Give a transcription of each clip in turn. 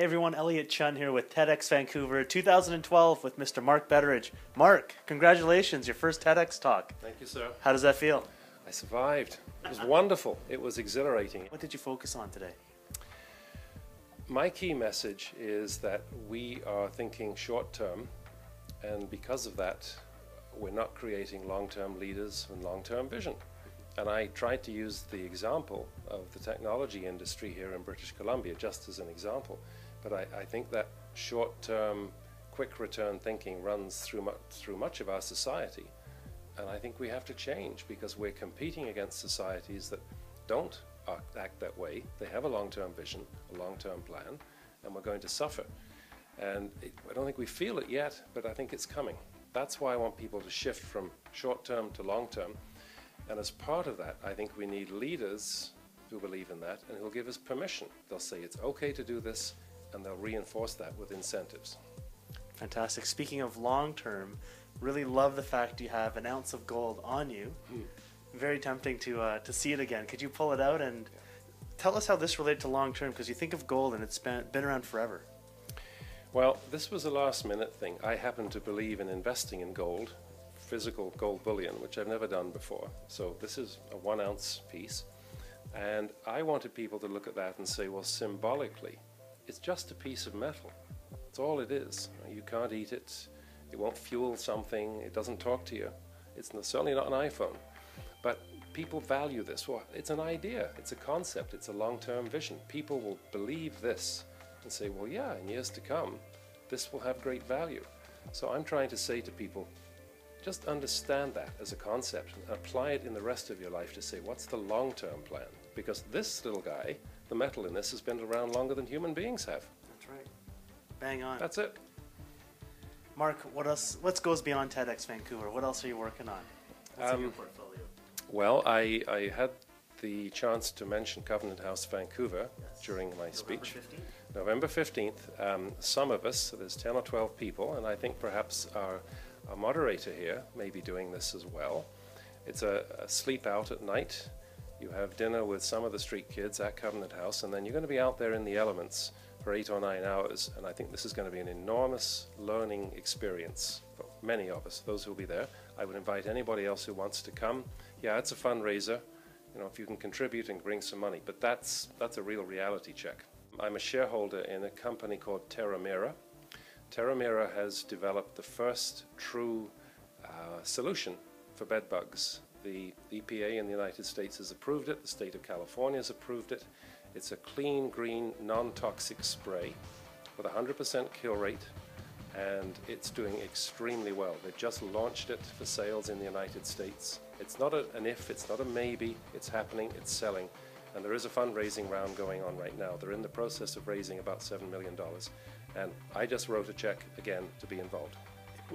Hey everyone, Elliott Chun here with TEDx Vancouver 2012 with Mr. Mark Betteridge. Mark, congratulations, your first TEDx Talk. Thank you, sir. How does that feel? I survived. It was wonderful. It was exhilarating. What did you focus on today? My key message is that we are thinking short term, and because of that, we're not creating long-term leaders and long-term vision. And I tried to use the example of the technology industry here in British Columbia just as an example. But I think that short-term, quick return thinking runs through much of our society. And I think we have to change because we're competing against societies that don't act that way. They have a long-term vision, a long-term plan, and we're going to suffer. And I don't think we feel it yet, but I think it's coming. That's why I want people to shift from short-term to long-term. And as part of that, I think we need leaders who believe in that and who'll give us permission. They'll say it's okay to do this, and they'll reinforce that with incentives. Fantastic. Speaking of long-term, really love the fact you have an ounce of gold on you. Very tempting to see it again. Could you pull it out and tell us how this related to long-term? Because you think of gold and it's been around forever. Well, this was a last-minute thing. I happen to believe in investing in gold, physical gold bullion, which I've never done before. So this is a 1 ounce piece. And I wanted people to look at that and say, well, symbolically, it's just a piece of metal. That's all it is. You can't eat it. It won't fuel something. It doesn't talk to you. It's certainly not an iPhone. But people value this. Well, it's an idea. It's a concept. It's a long-term vision. People will believe this and say, well, yeah, in years to come, this will have great value. So I'm trying to say to people, just understand that as a concept and apply it in the rest of your life to say, what's the long-term plan? Because this little guy, the metal in this, has been around longer than human beings have. That's right. Bang on. That's it. Mark, what else? What goes beyond TEDx Vancouver? What else are you working on? What's in your portfolio? Well, I had the chance to mention Covenant House Vancouver during my speech. November 15th. Some of us, so there's 10 or 12 people, and I think perhaps our moderator here may be doing this as well. It's a sleep out at night. You have dinner with some of the street kids at Covenant House, and then you're going to be out there in the elements for 8 or 9 hours, and I think this is going to be an enormous learning experience for many of us, those who will be there. I would invite anybody else who wants to come. Yeah, it's a fundraiser, you know, if you can contribute and bring some money, but that's a real reality check. I'm a shareholder in a company called Terramira. Terramira has developed the first true solution for bed bugs. The EPA in the United States has approved it, the state of California has approved it. It's a clean, green, non-toxic spray with a 100% kill rate, and it's doing extremely well. They've just launched it for sales in the United States. It's not an if, it's not a maybe, it's happening, it's selling. And there is a fundraising round going on right now. They're in the process of raising about $7 million. And I just wrote a check again to be involved.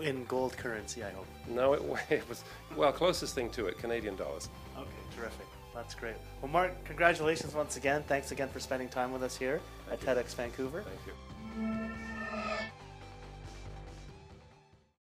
In gold currency, I hope. No, it was, well, closest thing to it, Canadian dollars. Okay, terrific. That's great. Well, Mark, congratulations once again. Thanks again for spending time with us here at TEDx Vancouver. Thank you.